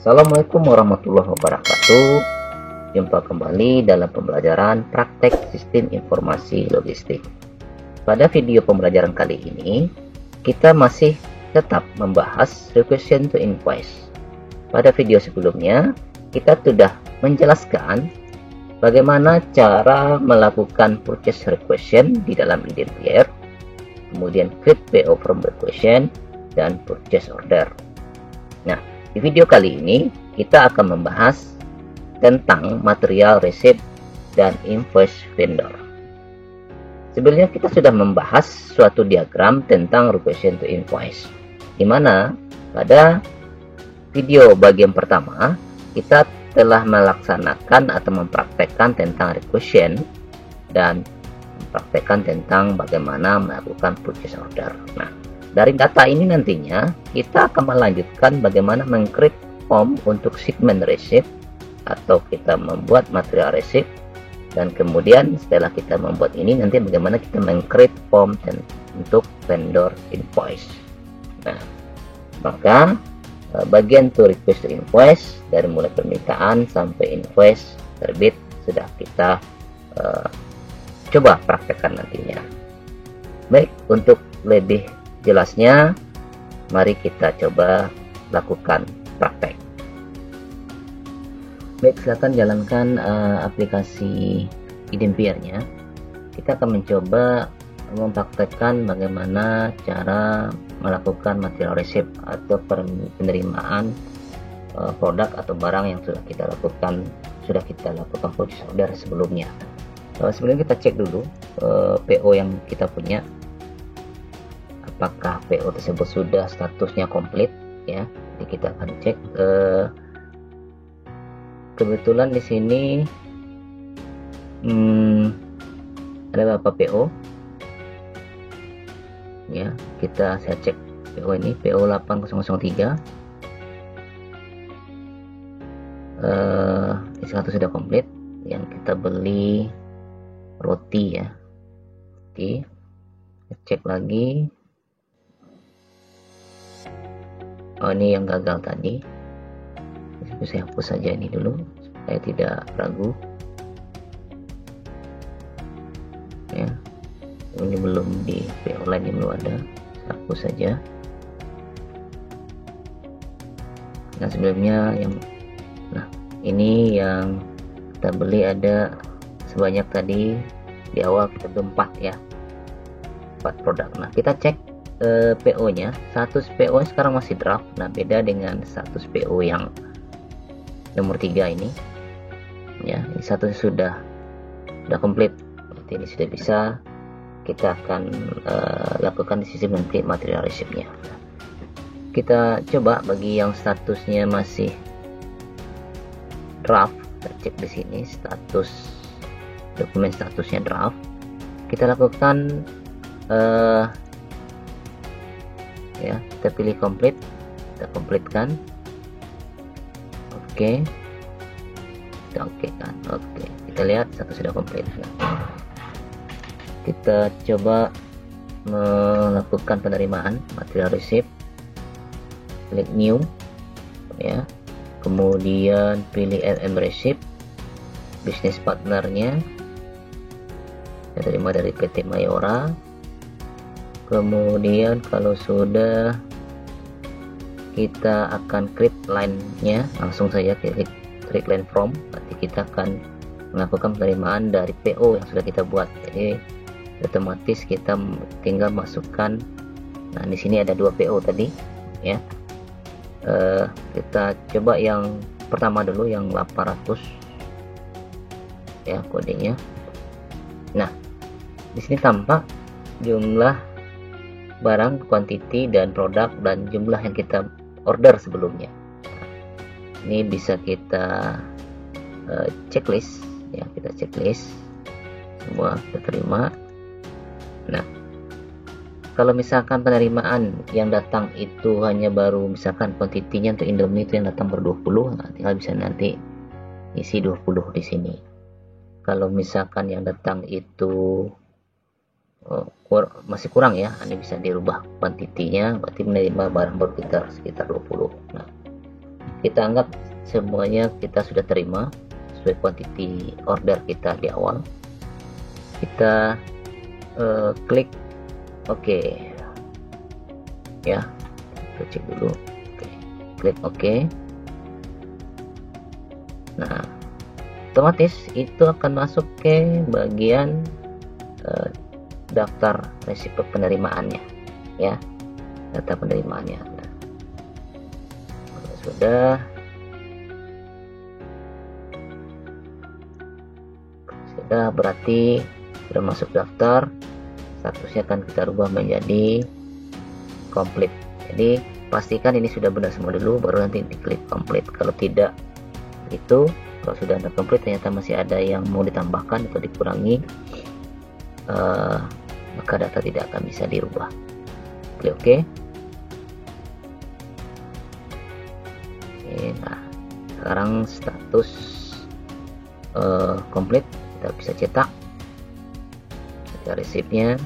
Assalamualaikum warahmatullahi wabarakatuh. Jumpa kembali dalam pembelajaran praktek sistem informasi logistik. Pada video pembelajaran kali ini, kita masih tetap membahas requisition to invoice. Pada video sebelumnya, kita sudah menjelaskan bagaimana cara melakukan purchase requisition di dalam IDMPR, kemudian create PO from requisition, dan purchase order. Nah, di video kali ini kita akan membahas tentang material receipt dan invoice vendor. Sebelumnya kita sudah membahas suatu diagram tentang requisition to invoice, di mana pada video bagian pertama kita telah melaksanakan atau mempraktekkan tentang requisition dan mempraktekkan tentang bagaimana melakukan purchase order. Nah, dari data ini nantinya kita akan melanjutkan bagaimana meng-create form untuk shipment receipt atau kita membuat material receipt, dan kemudian setelah kita membuat ini nanti bagaimana kita meng-create form untuk vendor invoice. Nah, maka bagian to request to invoice dari mulai permintaan sampai invoice terbit sudah kita coba praktekkan nantinya. Baik, untuk lebih jelasnya, mari kita coba lakukan praktek. Baik, silakan jalankan aplikasi IDMPR-nya. Kita akan mencoba mempraktekkan bagaimana cara melakukan material receipt atau penerimaan produk atau barang yang sudah kita lakukan purchase order sebelumnya. Sebelum kita cek dulu PO yang kita punya, apakah PO tersebut sudah statusnya komplit ya. Jadi kita akan cek. Kebetulan di sini ada beberapa PO ya. Saya cek PO ini, PO 8003 ini sudah komplit. Yang kita beli roti ya. Oke, cek lagi. Oh, ini yang gagal tadi. Saya hapus saja ini dulu supaya tidak ragu ya. Ini belum di PO lain, ini belum ada, saya hapus saja. Nah, sebelumnya ini yang kita beli ada sebanyak tadi di awal kita beli 4 ya, 4 produk. Nah, kita cek PO nya, status PO sekarang masih draft. Nah, beda dengan status PO yang nomor 3 ini ya. Ini status sudah komplit, berarti ini sudah bisa kita akan lakukan di sisi nanti material receipt-nya. Kita coba bagi yang statusnya masih draft, kita cek di sini status dokumen, statusnya draft. Kita lakukan ya, kita pilih complete, kita komplitkan. Oke, kita oke kan. Oke, kita lihat status sudah komplit. Kita coba melakukan penerimaan material receipt, klik new ya, kemudian pilih MM receipt, bisnis partnernya kita terima dari PT Mayora. Kemudian kalau sudah, kita akan create line-nya, langsung saja klik line from. Berarti kita akan melakukan penerimaan dari PO yang sudah kita buat. Jadi otomatis kita tinggal masukkan. Nah, di sini ada 2 PO tadi ya. Kita coba yang pertama dulu, yang 800 ya kodenya. Nah, di sini tampak jumlah barang, quantity dan produk, dan jumlah yang kita order sebelumnya. Ini bisa kita checklist ya, kita checklist semua kita terima. Nah, kalau misalkan penerimaan yang datang itu hanya baru misalkan quantity-nya untuk Indomie itu yang datang per 20, nah, tinggal bisa nanti isi 20 di sini. Kalau misalkan yang datang itu masih kurang ya, ini bisa dirubah kuantitinya, berarti menerima barang baru sekitar 20. Nah, kita anggap semuanya kita sudah terima sesuai quantity order kita di awal. Kita klik OK ya, kita cek dulu. Klik OK. Nah, otomatis itu akan masuk ke bagian daftar resiko penerimaannya ya, data penerimaannya. Nah, sudah berarti sudah masuk daftar. Statusnya akan kita rubah menjadi complete. Jadi pastikan ini sudah benar semua dulu, baru nanti diklik complete. Kalau tidak itu, kalau sudah ada complete ternyata masih ada yang mau ditambahkan atau dikurangi, maka data tidak akan bisa dirubah. Klik OK. Nah, sekarang status complete, kita bisa cetak resipnya.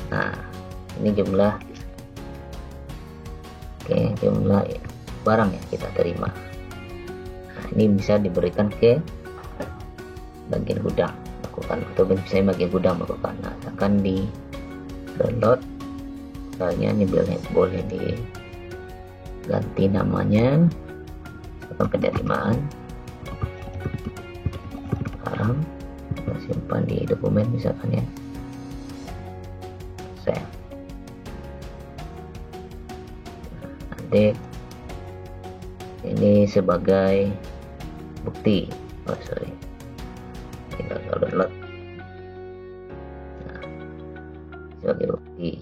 Nah, ini jumlah jumlah barang yang kita terima. Nah, ini bisa diberikan ke bagian gudang, lakukan, atau bisa bagian gudang melakukan. Nah, akan di download filenya, ini boleh diganti namanya, atau penerimaan barang, kita simpan di dokumen misalkan ya, save. Nanti ini sebagai bukti, tinggal download. Nah, sebagai bukti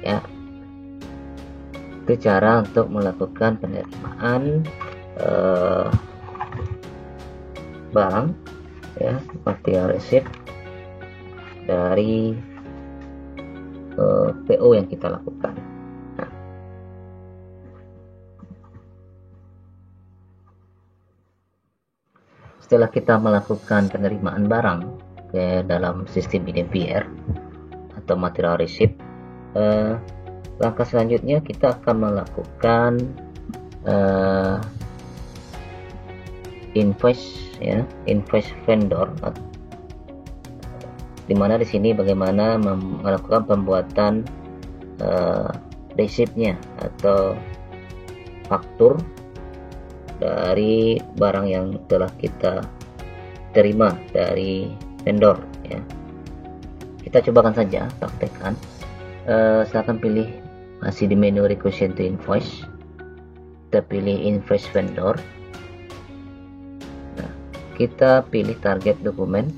ya. Itu cara untuk melakukan penerimaan barang ya, material receipt dari PO yang kita lakukan. Nah, setelah kita melakukan penerimaan barang ke dalam sistem IDMPR atau material receipt, langkah selanjutnya kita akan melakukan invoice ya, invoice vendor, dimana di sini bagaimana melakukan pembuatan resipnya atau faktur dari barang yang telah kita terima dari vendor ya. Kita cobakan saja, praktekkan. Silakan pilih, masih di menu requisition to invoice, kita pilih invoice vendor. Nah, kita pilih target dokumen,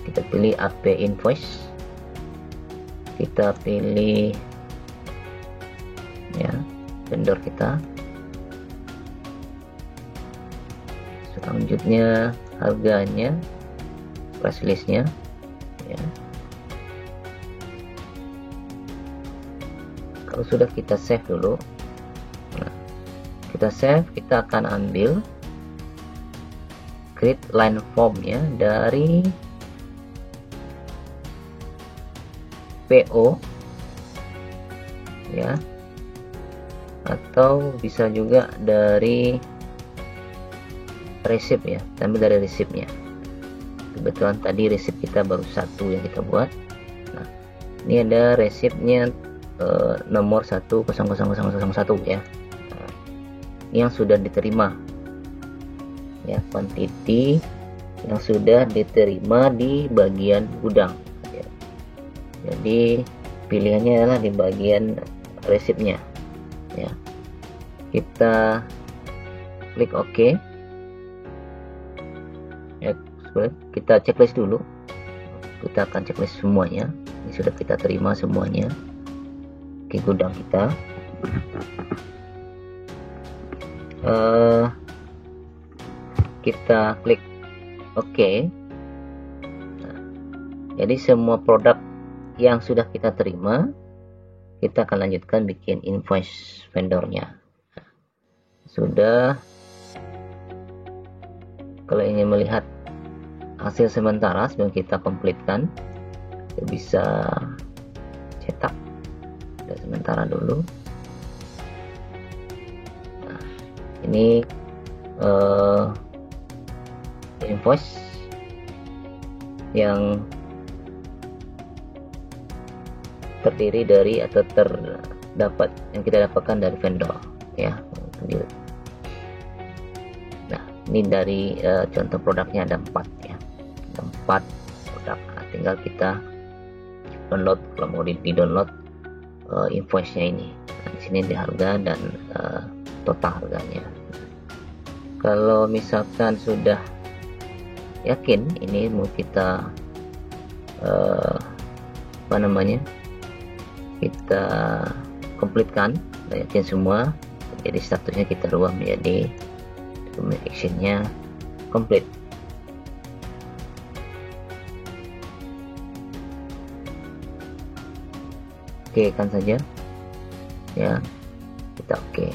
kita pilih AP invoice, kita pilih ya vendor kita. Selanjutnya harganya, price listnya ya. Kalau sudah, kita save dulu. Nah, kita save, kita akan ambil create line formnya dari PO ya, atau bisa juga dari resip ya, ambil dari resipnya. Kebetulan tadi resip kita baru satu yang kita buat. Nah, ini ada resipnya nomor 100001 ya. Nah, ini yang sudah diterima ya, quantity yang sudah diterima di bagian gudang ya. Jadi pilihannya adalah di bagian resipnya ya. Kita klik OK ya. Kita checklist dulu, kita akan checklist semuanya. Ini sudah kita terima semuanya ke gudang kita. Kita klik OK. Nah, jadi semua produk yang sudah kita terima, kita akan lanjutkan bikin invoice vendornya. Nah, sudah. Kalau ingin melihat hasil sementara sebelum kita komplitkan, kita bisa cetak sementara dulu. Nah, ini invoice yang terdiri dari atau terdapat yang kita dapatkan dari vendor ya. Nah, ini dari contoh produknya ada 4 ya, ada 4 produk. Nah, tinggal kita download kalau mau di download invoice-nya ini. Nah, di sini di harga dan total harganya. Kalau misalkan sudah yakin ini mau kita kita komplitkan, yakin semua, jadi statusnya kita rubah menjadi communication-nya komplit. Oke kan saja ya, kita oke,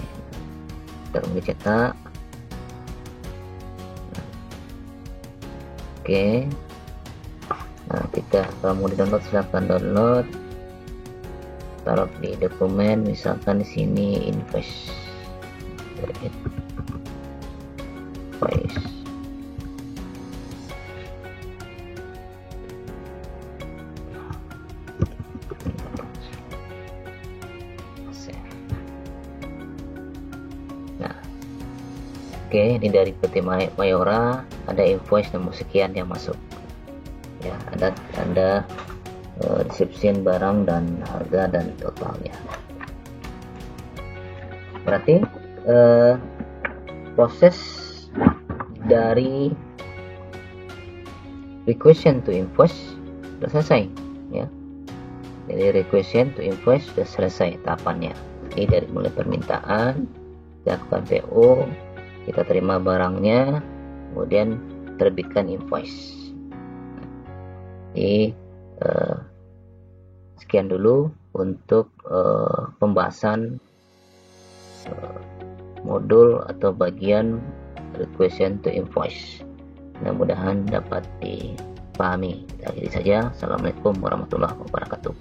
kita mencetak. Oke, nah kita kalau mau di download silahkan download, taruh di dokumen, misalkan di sini invoice. Nah, oke, ini dari PT Mayora, ada invoice nomor sekian yang masuk ya, ada description barang dan harga dan totalnya. Berarti proses dari requisition to invoice sudah selesai ya. Jadi requisition to invoice sudah selesai tahapannya. Ini dari mulai permintaan, lakukan PO, kita terima barangnya, kemudian terbitkan invoice. Jadi sekian dulu untuk pembahasan modul atau bagian requisition to invoice. Mudah-mudahan dapat dipahami. Akhiri saja. Assalamualaikum warahmatullahi wabarakatuh.